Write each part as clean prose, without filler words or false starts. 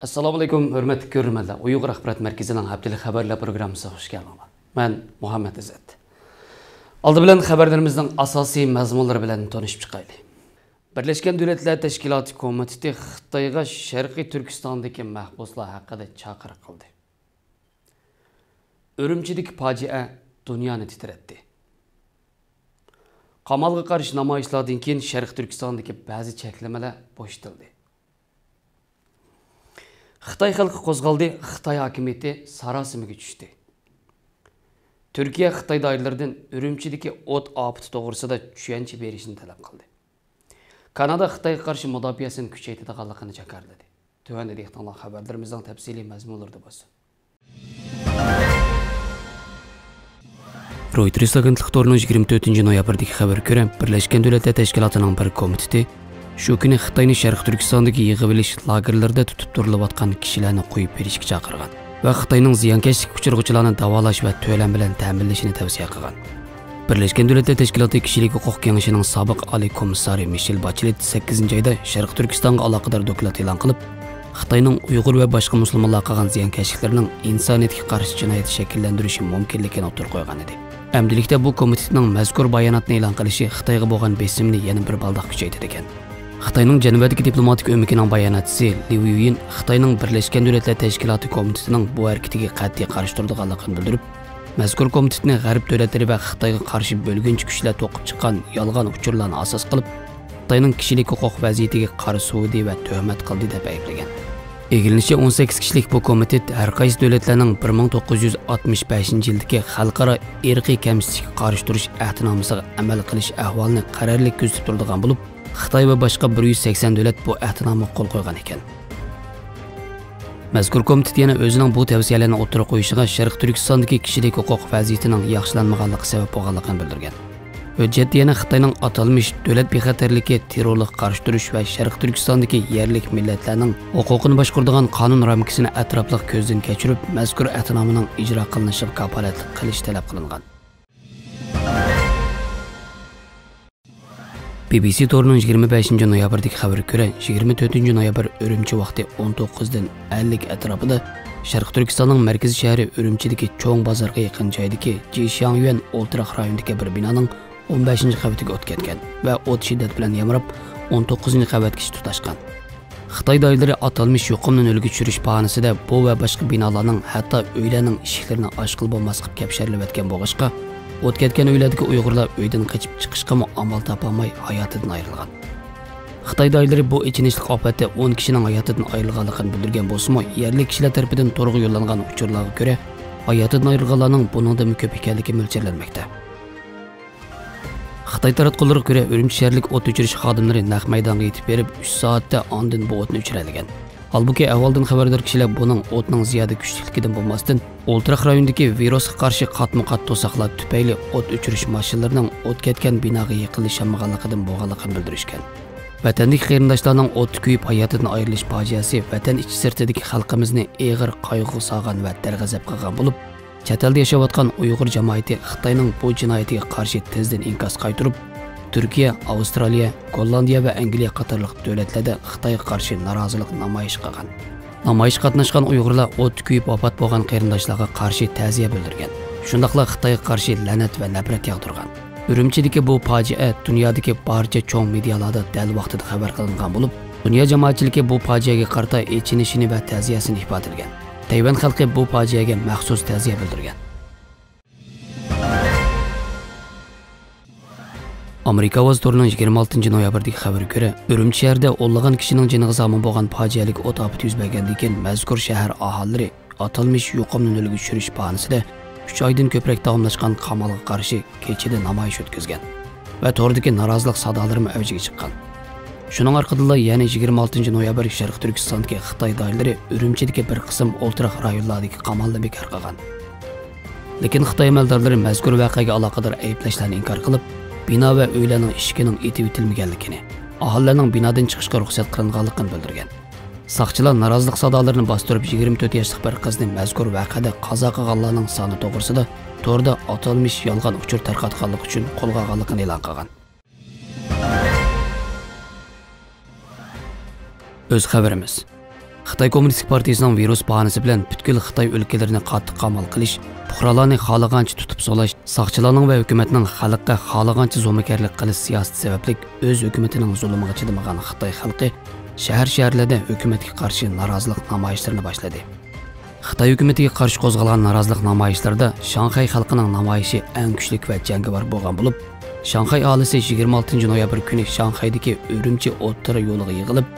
Assalamu alaykum, hörmətli görürmənlər. Uyğur Axbarat Mərkəzinin Haftalik xəbərlər proqramımıza xoş gəldiniz. Mən Muhammed İzzət. Aldı bilan xəbərlərimizin asosiy məzmunları bilan tanışıb çıxaylı. Birləşmiş Dövlətlər Təşkilatı Komiteti Xitayğa Şərqi Türkistandakı məhbuslar haqqında çağırış qıldı. Ürümçidagi fojia dunyoni titratdi. Qamalga qarshi namoyishlardan keyin Sharq Turkistondagi ba'zi cheklamalar bo'shatildi. Xitoy xalqi qo'zg'aldi, Xitoy hokimiyati sarosimaga tushdi. Turkiya Xitoy doiralaridan Ürümchidagi o't ofati to'g'risida tushuncha berishni talab qildi. Kanada Xitoyga qarshi mudofaasini kuchaytirganligini jakarladi. Tuvanda dehqonlar xabarlarimizning tafsiliy mazmunlarida bo'lsin. Reuters agentlik to'rining 24 noyabrdagi xabarga ko'ra, Birlashgan Davlatlar Tashkilotining bir komiteti shu kuni Xitoyning Sharq Turkistondagi yig'ilish lagerlarida tutib turilayotgan kishilarni qo'yib berishga chaqirgan va Xitoyning ziyonkashlik uchirg'uvchilarini davolash va to'lam bilan ta'minlashni tavsiya qilgan. Birlashgan Davlatlar Tashkiloti Kishilik huquq kengashining sobiq oliy komissari Michel Bachelet 8-oyda Sharq Turkistonga aloqador doklad e'lon qilib, Xitoyning Uyg'ur va boshqa musulmonlar qilgan ziyonkashliklarining insoniyatga qarshi jinoyat shakllantirishi mumkinligini o'tirib qo'ygan edi. Amdilikda bu komitetning mazkur bayonotni e'lon qilishi Xitoyga bo'lgan besimni yana bir baldoq kuchaytirdi ekan. Xitoyning Janubdagi diplomatik o'mikining bayonotchisi Liu Yuyin Xitoyning Birlashgan Davlatlar Tashkiloti komitetining bu harakatiga qat'iy qarshi turganligini bildirib, mazkur komitetni G'arb davlatlari va Xitoyga qarshi bo'lgunchi kuchlar to'qib chiqqan yolg'on uchurlarni asos qilib, Xitoyning kishilik huquq vaziyatiga qora suvdi va tuhmat qildi deb ayblagan. Egilinishicha 18 kishilik bu komitet har qaysi davlatlarning 1965-yildagi xalqaro irqiy kamsizlikka qarshi turish ahdnomasiga amal qilish ahvolini qarorlik kuzatib turadigan bo'lib, Xitoy va boshqa 180 davlat bu ahdnomaga qo'l qo'ygan ekan. Mazkur komitet yana o'zining bu tavsiyalarni o'tirib qo'yishiga Sharq Turkistondagi kishilik huquq vaziyatining yaxshilanmaganligi sabab bo'lganligini bildirgan. Hujjat yana Xitoyning atalmish davlat bexatarligi, terrorlikqa qarshi turish va Sharq Turkistondagi yerlik millatlarning huquqini boshqaradigan qonun ramkasini atrofliq ko'zdan kechirib, mazkur ahdnomaning ijro qilinishiga kafolatlik qilish talab qilingan. BBC to'rining 25 noyabrdagi xabarga ko'ra, 24 noyabr Ürümchi vaqti 19 dan 50 atrofida Sharq Turkistonning markaziy shahri Ürümchidagi cho'ng bozorga yaqin joydagi Jishangyuan o'ltiraq rayonidagi bir binoning 15-qavatiga o't ketgan va o't shiddat bilan yamrab 19-qavatgacha tutashgan. Xitoy doiralari atalmish yuqumni o'lga tushirish bahonasida bu va boshqa binolarning, hatto uylarning eshiklarini oshqil bo'lmas qilib kapsharilib o'tgan bo'g'ishqa, o't ketgan uylardagi Uyg'urlar uydan qochib chiqishga amal topolmay hayotidan ayrilgan. Xitoy doiralari bu ichinishlik ofatda 10 kishining hayotidan ayrilganligini bildirgan bo'lsa-mu, yerlik kishilar tomonidan to'g'ri yo'llangan uchurlarga ko'ra, hayotidan ayrilganlarning buningdan ko'p ekanligi mo'ljallanmoqda. Xitoy taratqullariga ko'ra, Ürümchi shaharlik o't o'chirish xodimlari naq maydonga yetib berib, 3 soatda ondan bu o'tni o'chiradigan. Halbuki avvaldan xabardor kishilar buning o'tning ziyoda kuchligidan bo'lmasdan, o'ltiraq rayonidagi virusga qarshi qatma-qat to'saqlar tufayli o't o'chirish mashinalarining o't ketgan binoga yiqilishammaganligidan bo'lganligini bildirishgan. Vatandagi qarindoshlarning o't kuyib hayotidan ayrilish fojiasi vatan ichi sirtidagi xalqimizni og'ir qayg'u solgan va darg'azab qilgan bo'lib, chet elda yashayotgan Uyg'ur jamoati Xitoyning bu jinoyatiga qarshi tezdan inkos qaytarib, Turkiya, Avstraliya, Gollandiya va Angliya qatorliq davlatlarda Xitoyga qarshi norozilik namoyish qilgan. Namoyish qatnashgan Uyg'urlar o't kuyib vafot bo'lgan qarindoshlarga qarshi ta'ziya bildirgan. Shundaqla Xitoyga qarshi la'nat va nafrat yog'dirgan. Ürümchidagi bu fojia dunyodagi barcha cho'ng medialarda dal vaqtida xabar qilingan bo'lib, dunyo jamoatchiligi bu fojiaga qarta echinishini va ta'ziyasini ifodalagan. Tayvan xalqi bu fojiaga maxsus ta'ziya bildirgan. Amerika Ovoz to'rining 26 noyabrdagi xabarga ko'ra, Ürümchi shahrida o'nlagan kishining joniga zomin bo'lgan fojialik o't ofati yuz bergandan keyin mazkur shahar aholilari atalmish yuqumni o'lga tushirish bahonasida 3 oydan ko'proq davomlashgan qamalga qarshi kechida namoyish o'tkazgan va to'g'ridagi norozilik sadolari avjiga chiqqan. Shuning orqali yana 26 noyabr Sharq Turkistondagi Xitoy doiralari Ürümchidagi bir qism o'ltiraq rayonlardagi qamalni bekor qilgan. Lekin Xitoy amaldorlari mazkur voqeaga aloqador ayblashlarni inkor qilib, bino va uylarning eshigining etib etilmaganligini, aholining binodan chiqishga ruxsat qilinganligini bildirgan. Saqchilar norozilik sadolarini bostirib 24 yoshli bir qizni mazkur voqeada qazo qilganlarning soni to'g'risida to'rda atalmish yolg'on uchur tarqatganlik uchun qo'lga olinganligini e'lon qilgan. O'z xabarimiz. Xitoy Kommunistik Partiyasining virus bahanasi bilan butkul Xitoy o'lkalarini qattiq qamal qilish, fuqarolarni xohlagancha tutib solash, soqchilarning va hukumatning xalqqa xohlagancha zo'makarlik qilish siyosati sababli o'z hukumatining zulmiga chidamagan Xitoy xalqi shahar-shaharlarda hukumatga qarshi norozilik namoyishlarini boshladi. Xitoy hukumatiga qarshi qo'zg'algan norozilik namoyishlarida Shanxay xalqining namoyishi eng kuchli va jangovar bo'lgan bo'lib, Shanxay aholisi 26 noyabr kuni Shanxaydagi Urumchi o'rta yo'liga yig'ilib,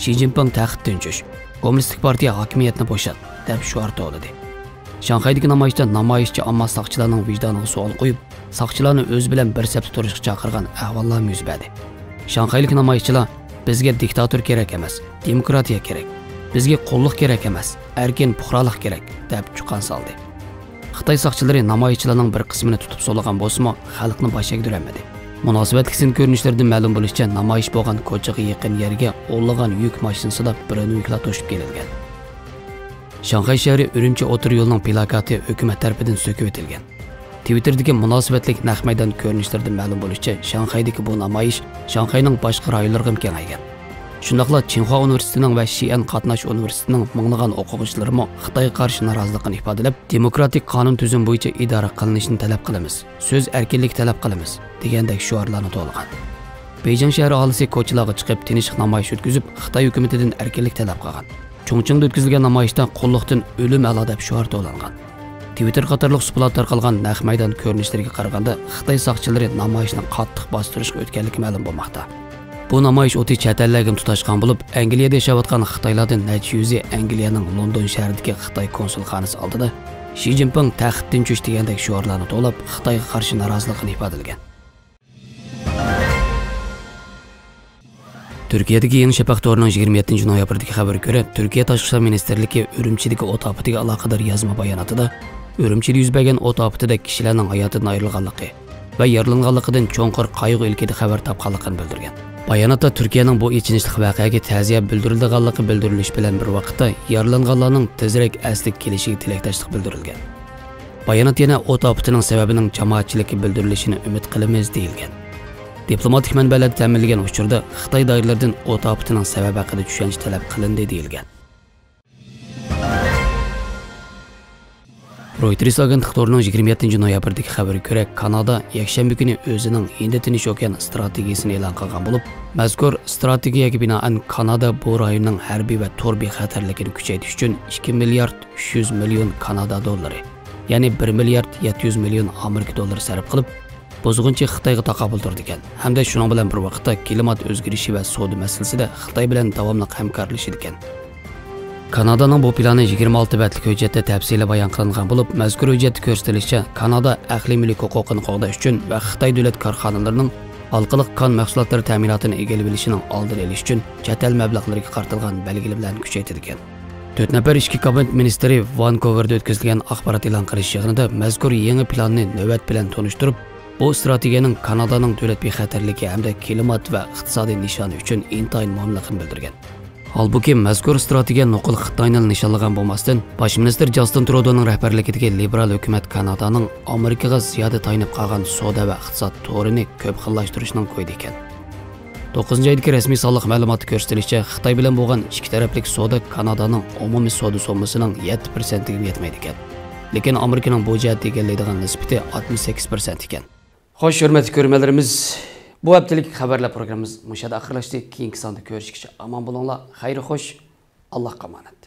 Xi Jinping taxtdan tushish, Kommunistik partiya hokimiyatni bo'shat deb shuar to'ladi. Shanxaydagi namoyishda namoyishchi ammo soqchilarning vijdoniga savol qo'yib, soqchilarni o'z bilan bir safda turishga chaqirgan ahvollar yuz berdi. Shanxaylik namoyishchilar bizga diktator kerak emas, demokratiya kerak. Bizga qulluq kerak emas, erkin puxralik kerak deb chuqan soldi. Xitoy soqchilari namoyishchilarning bir qismini tutib so'lagan bo'lsa-mu, xalqni bosh egdirolmadi. Munosabatli ko'rinishlardan ma'lum bo'lishicha, namoyish bo'lgan ko'chaga yaqin yerga o'nlagan yuk mashinasida birini yuklab to'shib kelingan. Shanxay shahri Urumchi o'tir yo'lining plakati hukumat tomonidan so'kib o'tilgan. Twitter'dagi munosabatli naq maydon ko'rinishlardan ma'lum bo'lishicha, Shanxaydagi bu namoyish Shanxayning boshqa rayonlariga ham kengaygan. Shundaqla Tsinghua universitetining va Xi'an qatnash universitetining minglagan o'quvchilari Xitoyga qarshi noroziligini ifodalab, demokratik qonun tuzum bo'yicha idora qilinishini talab qilamiz, so'z erkinlik talab qilamiz degandek shuarlarni to'lgan. Beijing shahri aholisi ko'chalarga chiqib tinch namoyish o'tkazib, Xitoy hukumatidan erkinlik talab qilgan. Chongqingda o'tkazilgan namoyishda qulluqdan o'lim a'lo deb shuar to'langan. Twitter qatorliq suhbat tarqalgan naq maydon ko'rinishlariga qaraganda, Xitoy soqchilari namoyishni qattiq bostirishga o'tganligi ma'lum bo'lmoqda. Bu namoyish o'ti chet ellarga tutashgan bo'lib, Angliyada yashayotgan Xitoylardan necha yuzi Angliyaning London shahridagi Xitoy konsulxonasi oldida Xi Jinping taxtdan tush degandek shuarlarni to'lab, Xitoyga qarshi noroziligini ifodalagan. Turkiyadagi Yangi Shafaq to'rining 27 noyabrdagi xabariga ko'ra, Turkiya Tashqi ishlar ministrligi Urumchidagi o't ofatiga aloqador yozma bayonotida Urumchida yuz bergan o't ofatida kishilarning hayotidan ayrilganligi va yaralanganligidan cho'nqur qayg'u ilkida xabar topganligini bildirgan. Bayonotda Turkiyaning bu ichinishli voqeaga ta'ziya bildirilganligi bildirilish bilan bir vaqtda yaralanganlarning tezroq asliga kelishiga tilakdoshlik bildirilgan. Bayonot yana o't ofatining sababining jamoatchilikka bildirilishini umid qilamiz deyilgan. Diplomatik manbalar ta'minlagan uchurda Xitoy doiralaridan o't ofatining sababi haqida tushuncha talab qilindi deyilgan. Reuters agentlik to'rining 27 noyabrdagi xabariga ko'ra, Kanada yakshanba kuni o'zining Hind-Tinch okean strategiyasini e'lon qilgan bo'lib, mazkur strategiyaga binoan Kanada bu rayonning harbiy va tor bexatarligini kuchaytirish uchun 2 milliard 300 million Kanada dollari, ya'ni 1 milliard 700 million Amerika dollari sarf qilib, bozg'unchi Xitoyga taqobil turdi ekan. Hamda shuning bilan bir vaqtda klimat o'zgarishi va savdo masalasida Xitoy bilan davomli hamkorlashir ekan. Kanadaning bu plani 26 betlik hujjatda tafsili bayon qilingan bo'lib, mazkur hujjatda ko'rsatilishicha, Kanada aqliy mulk huquqini qo'g'dash uchun va Xitoy davlat korxonalarining halqalik kon mahsulotlari ta'minotini egallab olishining oldini olish uchun chet el mablag'lariga qartilgan belgilar bilan kuchaytirilgan. 4 nafar ichki kabinet ministri Vankuverda o'tkazilgan axborot e'lon qilish yig'inida mazkur yangi planni navbat bilan tanishtirib, bu strategiyaning Kanadaning davlat bexatarligi hamda klimat va iqtisodiy nishoni uchun intayin muhimligini bildirgan. Halbuki mazkur strategiya nuqul Xitoyni nishonlagan bo'lmasdan, bosh minister Justin Trudeauning rahbarligidagi liberal hukumat Kanadaning Amerikaga ziyoda tayinib qolgan savdo va iqtisod to'rini ko'p xillashtirishning qo'ydi ekan. 9-oydagi rasmiy sonliq ma'lumotga ko'rsatilishicha, Xitoy bilan bo'lgan ikki taraflik savdo Kanadaning umumiy savdo sommasining 7% ga yetmaydi ekan. Lekin Amerikaning bu jihatda egallaydigan nisbati 68% ekan. Xo'sh, hurmatli ko'ruvchilarimiz, bu haftalik xabarlar programmamiz mushada oxirlashdi. Keyingi sonda ko'rishguncha omon bo'linglar. Xayr xo'sh. Allohga omonat.